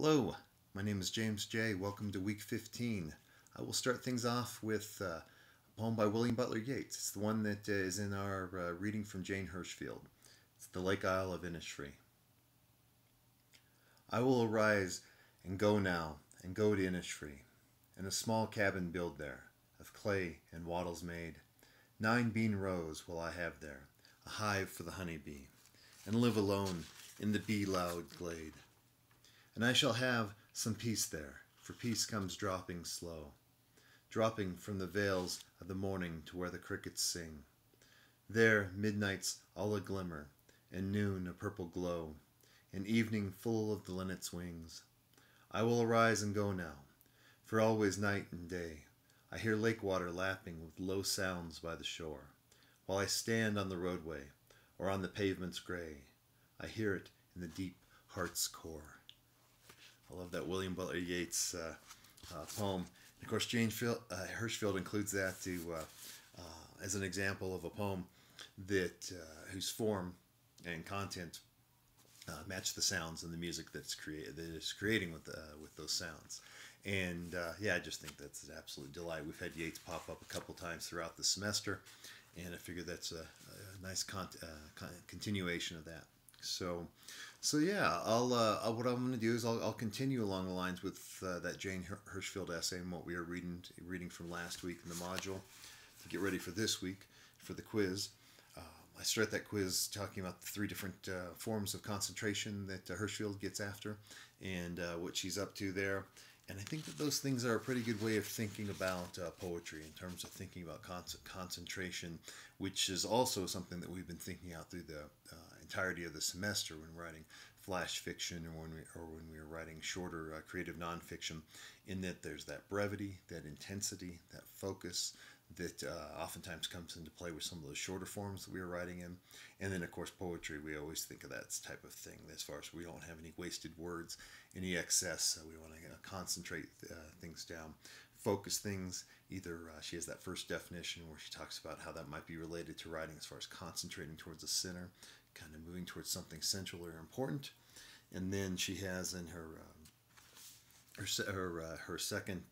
Hello, my name is James J. Welcome to week 15. I will start things off with a poem by William Butler Yeats. It's the one that is in our reading from Jane Hirshfield. It's The Lake Isle of Innisfree. I will arise and go now, and go to Innisfree, and a small cabin build there, of clay and wattles made. 9 bean rows will I have there, a hive for the honey bee, and live alone in the bee-loud glade. And I shall have some peace there, for peace comes dropping slow, dropping from the vales of the morning to where the crickets sing. There midnight's all a glimmer, and noon a purple glow, and evening full of the linnet's wings. I will arise and go now, for always night and day I hear lake water lapping with low sounds by the shore. While I stand on the roadway, or on the pavement's gray, I hear it in the deep heart's core. I love that William Butler Yeats poem. And of course, Jane Hirshfield includes that as an example of a poem that whose form and content match the sounds and the music that is creating with those sounds. And yeah, I just think that's an absolute delight. We've had Yeats pop up a couple times throughout the semester, and I figure that's a nice continuation of that. So yeah, what I'm going to do is I'll continue along the lines with that Jane Hirshfield essay and what we are reading from last week in the module to get ready for this week for the quiz. I start that quiz talking about the 3 different forms of concentration that Hirshfield gets after and what she's up to there. And I think that those things are a pretty good way of thinking about poetry in terms of thinking about concentration, which is also something that we've been thinking out through the entirety of the semester when writing flash fiction or when we are writing shorter creative nonfiction, in that there's that brevity, that intensity, that focus that oftentimes comes into play with some of those shorter forms that we are writing in. And then, of course, poetry, we always think of that type of thing as far as we don't have any wasted words, any excess. We want to concentrate things down, focus things. Either she has that first definition where she talks about how that might be related to writing as far as concentrating towards the center, kind of moving towards something central or important. And then she has in her second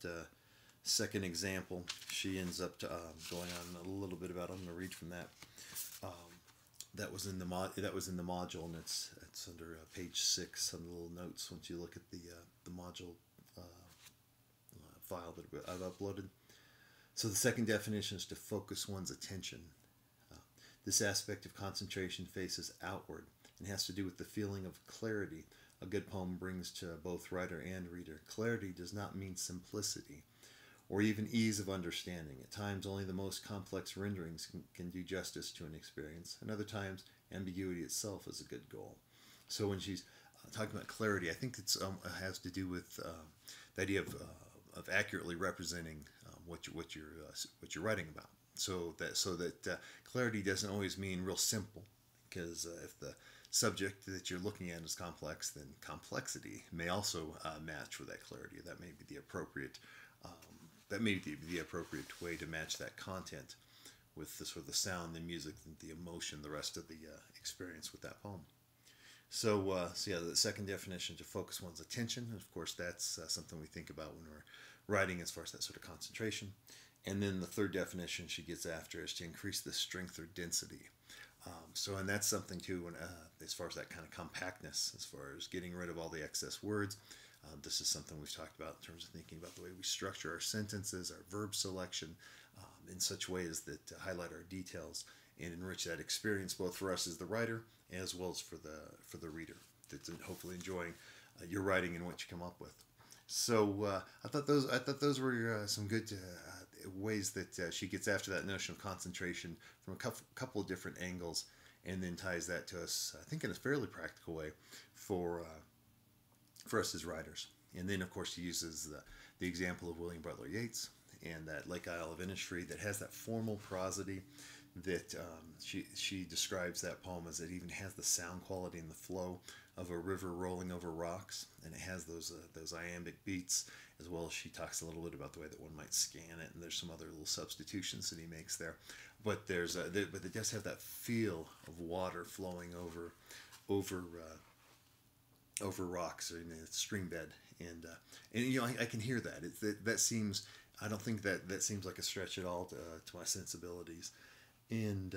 example, she ends up going on a little bit about. I'm going to read from that. That was in the module, and it's under page 6 on the little notes. Once you look at the module file that I've uploaded. So the second definition is to focus one's attention. This aspect of concentration faces outward and has to do with the feeling of clarity a good poem brings to both writer and reader. Clarity does not mean simplicity or even ease of understanding. At times, only the most complex renderings can do justice to an experience, and other times, ambiguity itself is a good goal. So when she's talking about clarity, I think it has to do with the idea of accurately representing what you're writing about. So that clarity doesn't always mean real simple, because if the subject that you're looking at is complex, then complexity may also match with that clarity. That may be the appropriate way to match that content with the sort of the sound, the music, the emotion, the rest of the experience with that poem. So yeah, the second definition, to focus one's attention. And of course, that's something we think about when we're writing as far as that sort of concentration. And then the third definition she gets after is to increase the strength or density. And that's something too, as far as that kind of compactness, as far as getting rid of all the excess words. This is something we've talked about in terms of thinking about the way we structure our sentences, our verb selection, in such ways that highlight our details and enrich that experience, both for us as the writer as well as for the reader that's hopefully enjoying your writing and what you come up with. So I thought those were some good ways that she gets after that notion of concentration from a couple of different angles, and then ties that to us, I think, in a fairly practical way for us as writers. And then, of course, she uses the example of William Butler Yeats and that Lake Isle of Innisfree that has that formal prosody that she describes that poem as it even has the sound quality and the flow of a river rolling over rocks, and it has those iambic beats, as well as she talks a little bit about the way that one might scan it, and there's some other little substitutions that he makes there. But it does have that feel of water flowing over rocks in a stream bed, and I can hear that. That seems, I don't think that seems like a stretch at all to my sensibilities. And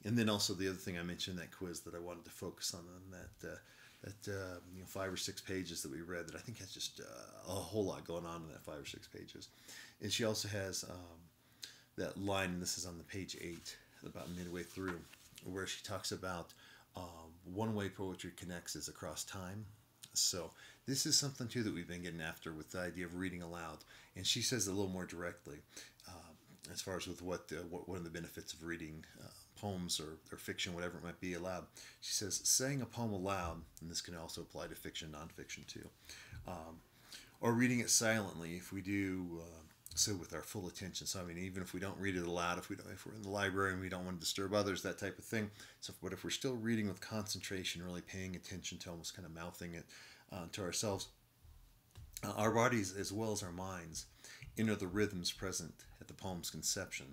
and then also the other thing I mentioned in that quiz that I wanted to focus on that 5 or 6 pages that we read, that I think has just a whole lot going on in that 5 or 6 pages. And she also has that line, and this is on the page 8, about midway through, where she talks about one way poetry connects is across time. So this is something too that we've been getting after with the idea of reading aloud, and she says it a little more directly as far as with what one of the benefits of reading poems or fiction, whatever it might be, aloud. She says saying a poem aloud, and this can also apply to fiction, nonfiction too, or reading it silently if we do so with our full attention. So I mean, even if we don't read it aloud, if we're in the library and we don't want to disturb others, that type of thing. So, but if we're still reading with concentration, really paying attention to almost kind of mouthing it to ourselves, our bodies as well as our minds enter the rhythms present at the poem's conception.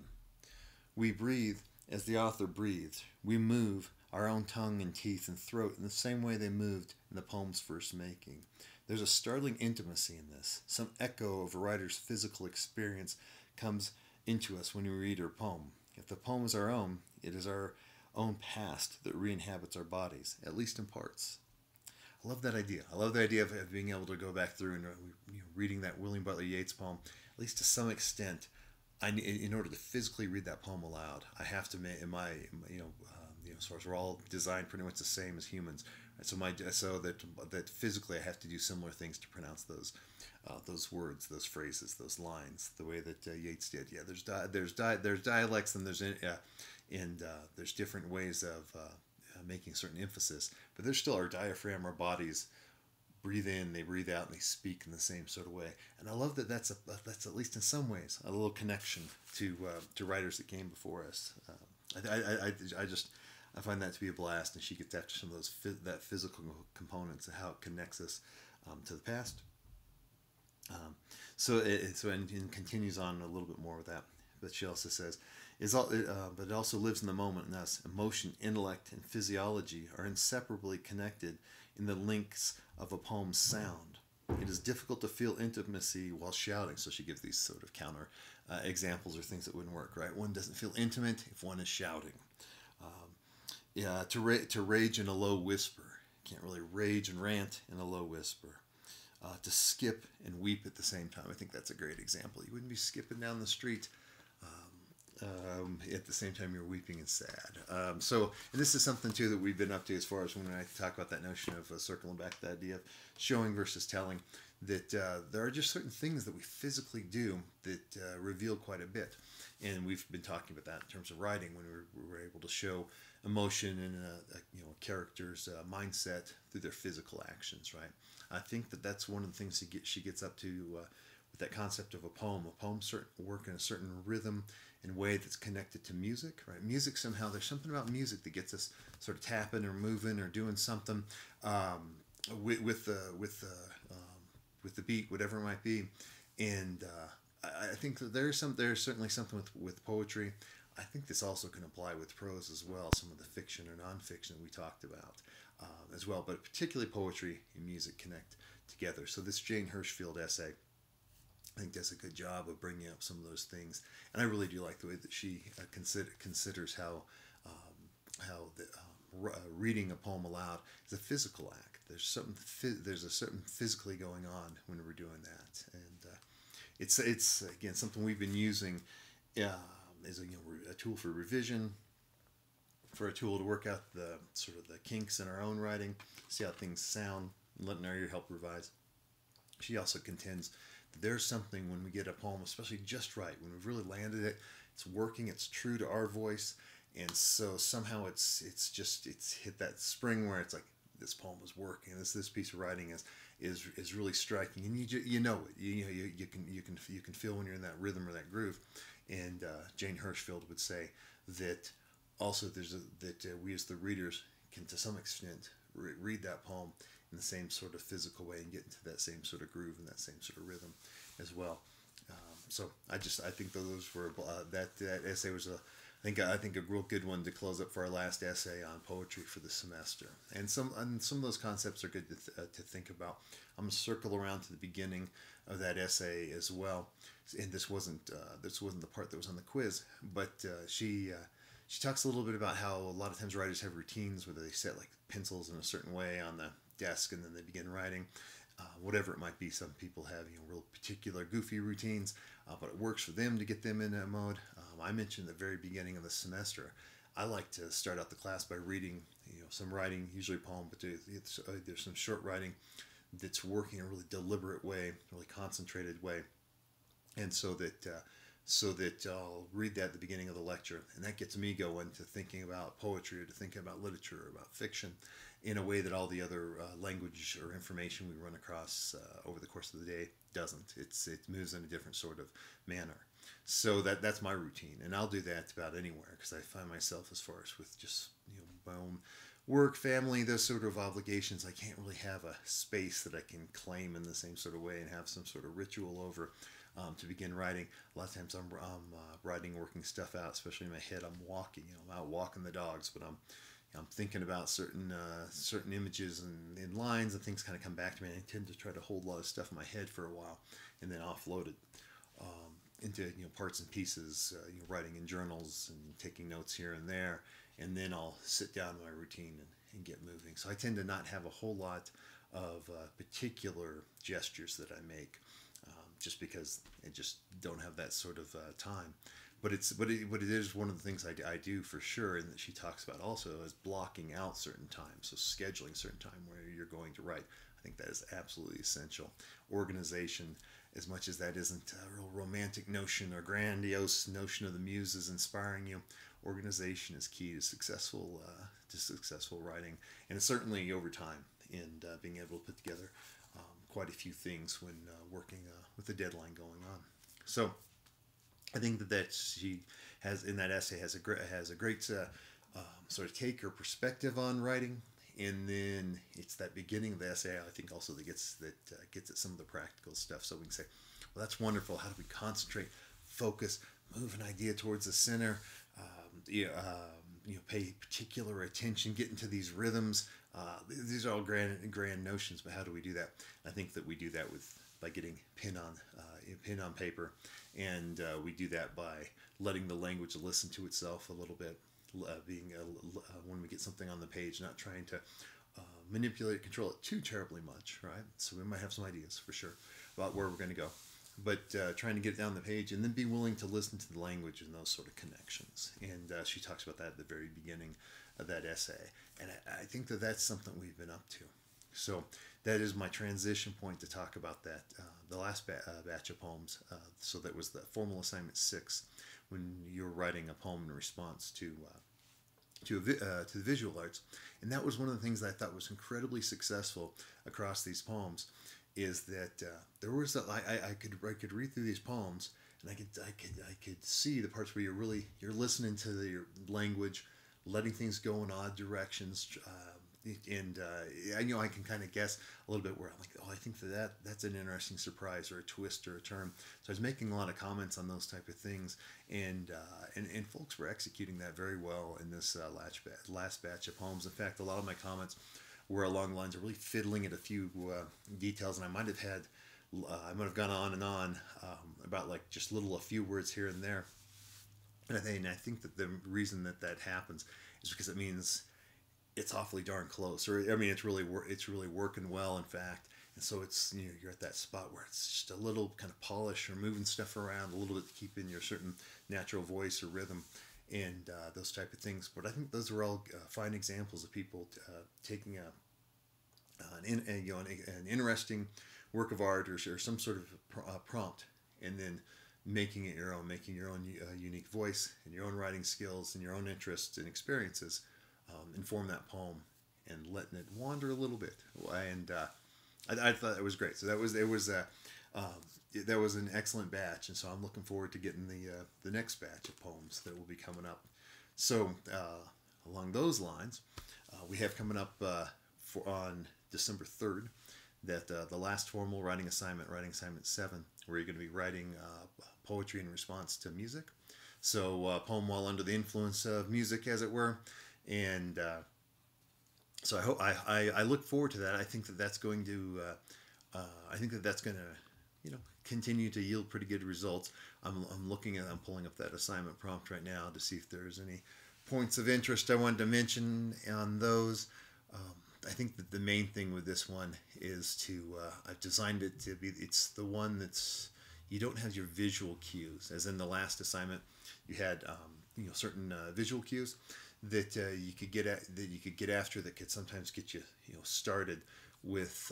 We breathe as the author breathed. We move our own tongue and teeth and throat in the same way they moved in the poem's first making. There's a startling intimacy in this. Some echo of a writer's physical experience comes into us when we read her poem. If the poem is our own, it is our own past that re-inhabits our bodies, at least in parts. I love that idea. I love the idea of being able to go back through and reading that William Butler Yeats poem, at least to some extent. In order to physically read that poem aloud, I have to make as far as we're all designed pretty much the same as humans, right? So that physically I have to do similar things to pronounce those words, those phrases, those lines, the way that Yeats did. Yeah, there's dialects, and there's different ways of making certain emphasis, but there's still our diaphragm, our bodies breathe in, they breathe out, and they speak in the same sort of way. And I love that that's at least in some ways a little connection to writers that came before us. I find that to be a blast, and she gets after some of those that physical components of how it connects us to the past. And continues on a little bit more with that. But she also says, but it also lives in the moment in us. Emotion, intellect, and physiology are inseparably connected in the links of a poem's sound. It is difficult to feel intimacy while shouting. So she gives these sort of counter examples or things that wouldn't work, right? One doesn't feel intimate if one is shouting. To rage in a low whisper. Can't really rage and rant in a low whisper. To skip and weep at the same time. I think that's a great example. You wouldn't be skipping down the street at the same time you're weeping and sad. And this is something too that we've been up to as far as when I talk about that notion of circling back to the idea of showing versus telling, that there are just certain things that we physically do that reveal quite a bit. And we've been talking about that in terms of writing, when we were able to show emotion and a character's mindset through their physical actions, right? I think that's one of the things she gets up to with that concept of a poem. A poem work in a certain rhythm and way that's connected to music, right? Music somehow, there's something about music that gets us sort of tapping or moving or doing something with the beat, whatever it might be. And I think that there's certainly something with poetry. I think this also can apply with prose as well, some of the fiction or nonfiction that we talked about as well, but particularly poetry and music connect together. So this Jane Hirshfield essay, I think, does a good job of bringing up some of those things. And I really do like the way that she considers how reading a poem aloud is a physical act. There's a certain physically going on when we're doing that, and it's again something we've been using as a tool for revision, for a tool to work out the sort of the kinks in our own writing, see how things sound, and letting our ear help revise. She also contends that there's something when we get a poem, especially just right, when we've really landed it, it's working, it's true to our voice, and so somehow it's hit that spring where it's like, this poem is working. This piece of writing is really striking, and you know it. You can feel when you're in that rhythm or that groove. And Jane Hirshfield would say that also that we as the readers can to some extent read that poem in the same sort of physical way and get into that same sort of groove and that same sort of rhythm as well. So I think those were that essay was I think a real good one to close up for our last essay on poetry for the semester. And some of those concepts are good to think about. I'm gonna circle around to the beginning of that essay as well. And this wasn't the part that was on the quiz, but she talks a little bit about how a lot of times writers have routines where they set like pencils in a certain way on the desk and then they begin writing. Whatever it might be, some people have real particular goofy routines, but it works for them to get them in that mode. I mentioned at the very beginning of the semester, I like to start out the class by reading some writing, usually a poem, but there's some short writing that's working in a really deliberate way, really concentrated way, and so that I'll read that at the beginning of the lecture, and that gets me going to thinking about poetry or to thinking about literature or about fiction in a way that all the other language or information we run across over the course of the day doesn't. It moves in a different sort of manner. So that's my routine, and I'll do that about anywhere because I find myself, as far as with just my own work, family, those sort of obligations, I can't really have a space that I can claim in the same sort of way and have some sort of ritual over to begin writing. A lot of times I'm writing, working stuff out, especially in my head. I'm walking, I'm out walking the dogs, but I'm thinking about certain images and lines, and things kind of come back to me. And I tend to try to hold a lot of stuff in my head for a while, and then offload it into parts and pieces. Writing in journals and taking notes here and there, and then I'll sit down in my routine and get moving. So I tend to not have a whole lot of particular gestures that I make, just because I just don't have that sort of time. But it is one of the things I do for sure, and that she talks about also, is blocking out certain times. So scheduling certain time where you're going to write. I think that is absolutely essential. Organization, as much as that isn't a real romantic notion or grandiose notion of the muses inspiring you, organization is key to successful writing, and it's certainly over time and being able to put together quite a few things when working with a deadline going on. So I think that she has, in that essay, has a great sort of take or perspective on writing, and then it's that beginning of the essay, I think, also that gets at some of the practical stuff. So we can say, well, that's wonderful. How do we concentrate, focus, move an idea towards the center? Pay particular attention, get into these rhythms. These are all grand notions, but how do we do that? I think that we do that by getting pen on paper, and we do that by letting the language listen to itself a little bit. When we get something on the page, not trying to manipulate, control it too terribly much, right? So we might have some ideas for sure about where we're going to go, but trying to get it down the page and then be willing to listen to the language and those sort of connections. And she talks about that at the very beginning of that essay, and I think that that's something we've been up to. So that is my transition point to talk about that, the last batch of poems. So that was the formal assignment 6, when you're writing a poem in response to the visual arts. And that was one of the things that I thought was incredibly successful across these poems, is that there was I could read through these poems, and I could see the parts where you're listening to your language, letting things go in odd directions, and I can kind of guess a little bit where I'm like, oh, I think that's an interesting surprise or a twist or a turn. So I was making a lot of comments on those type of things, and folks were executing that very well in this last batch of poems. In fact, a lot of my comments were along the lines of really fiddling at a few details, and I might have gone on and on about like just a few words here and there. And I think that the reason that happens is because it means it's awfully darn close, or I mean, it's really working well, in fact. And so it's you're at that spot where it's just a little kind of polish or moving stuff around a little bit to keep in your certain natural voice or rhythm, and those type of things. But I think those are all fine examples of people taking an interesting work of art or some sort of prompt, and then making it your own, making your own unique voice and your own writing skills and your own interests and experiences inform that poem, and letting it wander a little bit. And I thought it was great. So that was an excellent batch, and so I'm looking forward to getting the next batch of poems that will be coming up. So along those lines, we have coming up on December 3rd that the last formal writing assignment 7, where you're going to be writing poetry in response to music. So poem while under the influence of music, as it were, and so I hope I look forward to that. I think that that's going to I think that that's going to continue to yield pretty good results. I'm pulling up that assignment prompt right now to see if there's any points of interest I wanted to mention on those. I think that the main thing with this one is I've designed it to be, it's the one that's, you don't have your visual cues, as in the last assignment you had certain visual cues that you could get after, that could sometimes get you started with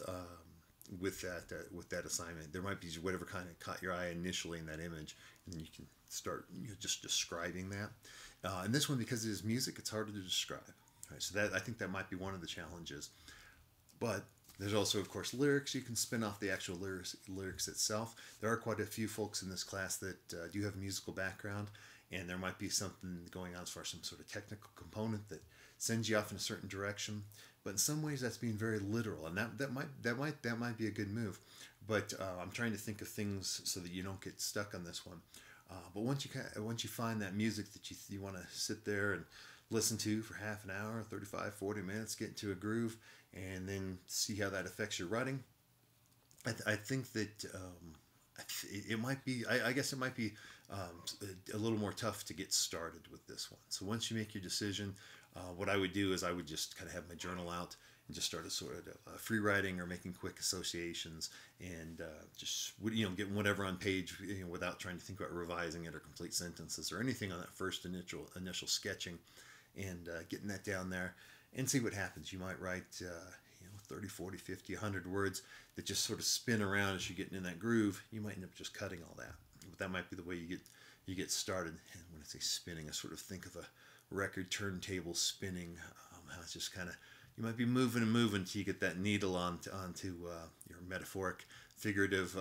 with that assignment. There might be whatever kind of caught your eye initially in that image, and then you can start just describing that. And this one, because it is music, it's harder to describe. Right, so that, I think that might be one of the challenges. But there's also, of course, lyrics. You can spin off the actual lyrics itself. There are quite a few folks in this class that do have a musical background, and there might be something going on as far as some sort of technical component that sends you off in a certain direction. But in some ways, that's being very literal, and that might be a good move. But I'm trying to think of things so that you don't get stuck on this one. But once you find that music that you want to sit there and listen to for half an hour, 35, 40 minutes, get into a groove, and then see how that affects your writing, I think that it might be, I guess it might be a little more tough to get started with this one. So once you make your decision, what I would do is I would just kind of have my journal out and just start a sort of free writing or making quick associations, and just getting whatever on page, without trying to think about revising it or complete sentences or anything on that first initial sketching, and getting that down there and see what happens. You might write 30, 40, 50, 100 words that just sort of spin around as you're getting in that groove. You might end up just cutting all that, but that might be the way you get started. And when I say spinning, I sort of think of a record turntable spinning. How it's just kind of, you might be moving and moving until you get that needle onto your metaphoric, figurative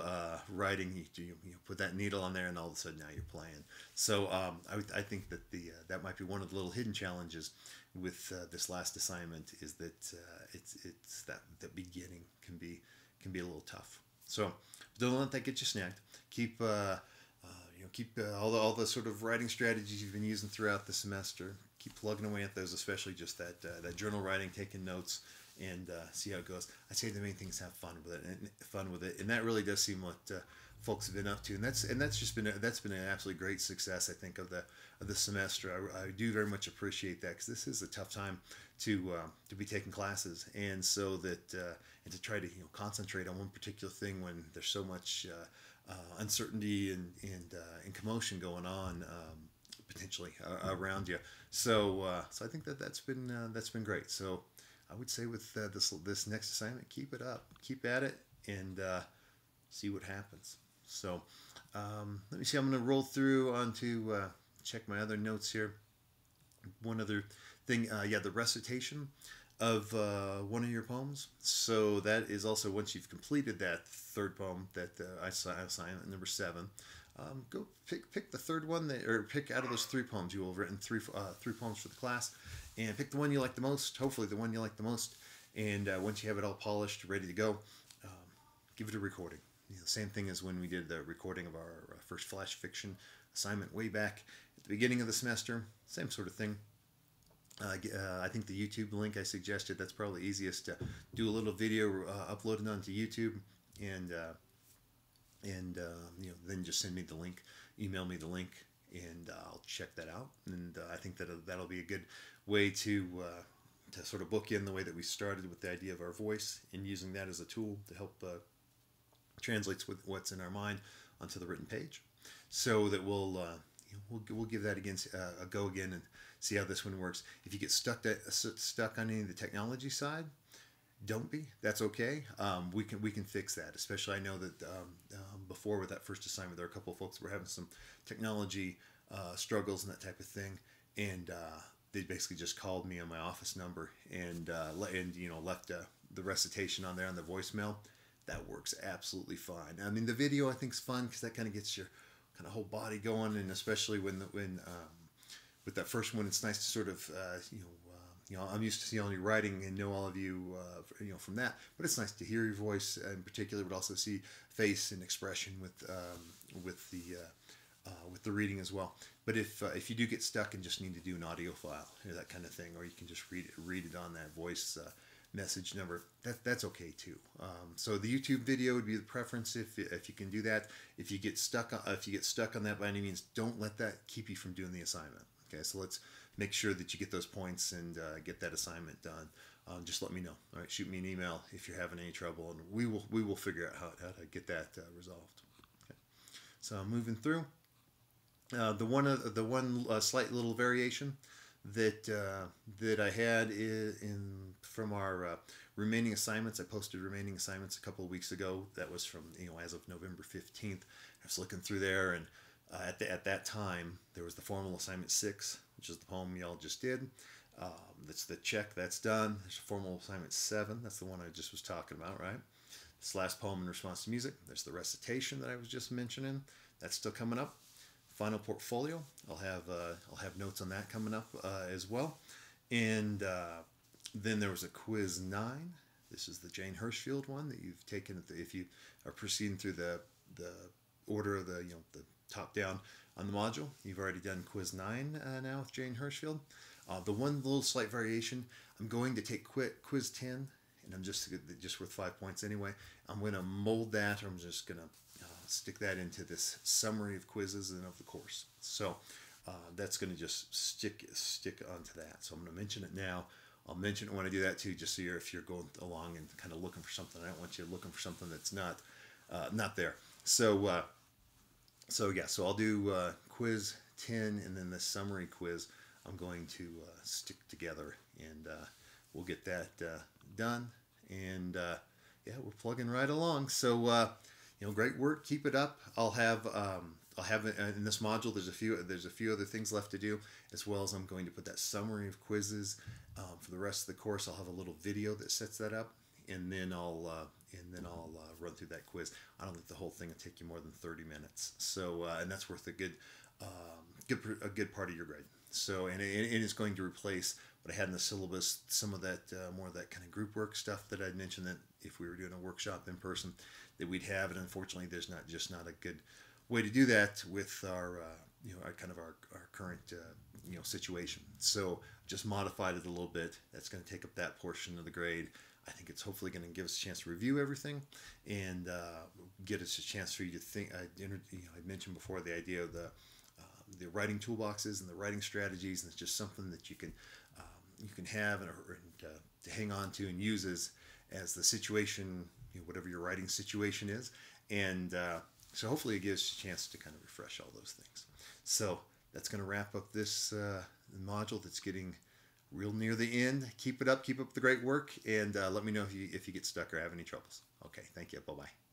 writing. You put that needle on there, and all of a sudden now you're playing. So I think that that might be one of the little hidden challenges with this last assignment, is that it's that the beginning can be a little tough. So don't let that get you snagged. Keep all the sort of writing strategies you've been using throughout the semester. Keep plugging away at those, especially just that journal writing, taking notes, and see how it goes. I say the main thing is have fun with it, and that really does seem what folks have been up to, and that's been an absolutely great success, I think, of the semester. I do very much appreciate that, because this is a tough time to be taking classes, and so that and to try to concentrate on one particular thing when there's so much uncertainty and commotion going on potentially around you. So I think that's been great. So I would say with this next assignment, keep it up, keep at it, and see what happens. So let me see. I'm going to roll through onto check my other notes here. One other thing, the recitation of one of your poems. So that is also, once you've completed that third poem, that I assignment number 7. Go pick the third one, or pick out of those 3 poems. You will have written 3 poems for the class, and pick the one you like the most. Hopefully, the one you like the most. And once you have it all polished, ready to go, give it a recording. Same thing as when we did the recording of our first flash fiction assignment way back at the beginning of the semester. Same sort of thing. I think the YouTube link I suggested, that's probably easiest to do a little video, upload it onto YouTube, and then just send me the link, email me the link, and I'll check that out. And I think that'll be a good way to sort of book in the way that we started with the idea of our voice, and using that as a tool to help translate what's in our mind onto the written page. So that we'll give that a go again and see how this one works. If you get stuck on any of the technology side, don't be. That's okay. We can fix that. Especially, I know that before with that first assignment, there were a couple of folks that were having some technology struggles and that type of thing, and they basically just called me on my office number and left the recitation on there on the voicemail. That works absolutely fine. I mean, the video I think is fun because that kind of gets your kind of whole body going, and especially when with that first one, it's nice to sort of I'm used to seeing all your writing and know all of you from that, but it's nice to hear your voice in particular, but also see face and expression with with the reading as well. But if you do get stuck and just need to do an audio file, that kind of thing, or you can just read it on that voice message number, that's okay too. So the YouTube video would be the preference if you can do that. If you get stuck on that, by any means, don't let that keep you from doing the assignment. Okay, so let's make sure that you get those points and get that assignment done. Just let me know. All right, shoot me an email if you're having any trouble, and we will figure out how to get that resolved. Okay. So I'm moving through. The one slight little variation that I had from our remaining assignments. I posted remaining assignments a couple of weeks ago. That was from as of November 15th. I was looking through there, and at that time there was the formal assignment 6, which is the poem y'all just did. That's the check. That's done. There's a formal assignment 7. That's the one I just was talking about, right? This last poem in response to music. There's the recitation that I was just mentioning. That's still coming up. Final portfolio. I'll have notes on that coming up as well. And then there was a quiz 9. This is the Jane Hirshfield one that you've taken. If you are proceeding through the order of the top down on the module, you've already done quiz 9 now with Jane Hirshfield. The one little slight variation, I'm going to take quiz 10, and I'm just worth 5 points anyway. I'm going to mold that, or I'm just going to stick that into this summary of quizzes and of the course. So that's going to just stick onto that. So I'm going to mention it now. I'll mention it when I do that too, just so if you're going along and kind of looking for something. I don't want you looking for something that's not there. So yeah, so I'll do quiz 10 and then the summary quiz. I'm going to stick together, and we'll get that done. And yeah, we're plugging right along. So great work. Keep it up. I'll have in this module. There's a few other things left to do, as well as I'm going to put that summary of quizzes for the rest of the course. I'll have a little video that sets that up, and then I'll run through that quiz. I don't think the whole thing will take you more than 30 minutes. So and that's worth a good part of your grade. So and it is going to replace what I had in the syllabus, some of that more of that kind of group work stuff that I'd mentioned that if we were doing a workshop in person that we'd have, and unfortunately there's not a good way to do that with our current situation. So just modified it a little bit. That's going to take up that portion of the grade. I think it's hopefully going to give us a chance to review everything and get us a chance for you to think. I mentioned before the idea of the writing toolboxes and the writing strategies, and it's just something that you can have and to hang on to and use as the situation, whatever your writing situation is, and so hopefully it gives you a chance to kind of refresh all those things. So that's going to wrap up this module that's getting real near the end. Keep it up, keep up the great work, and let me know if you get stuck or have any troubles. Okay, thank you. Bye-bye.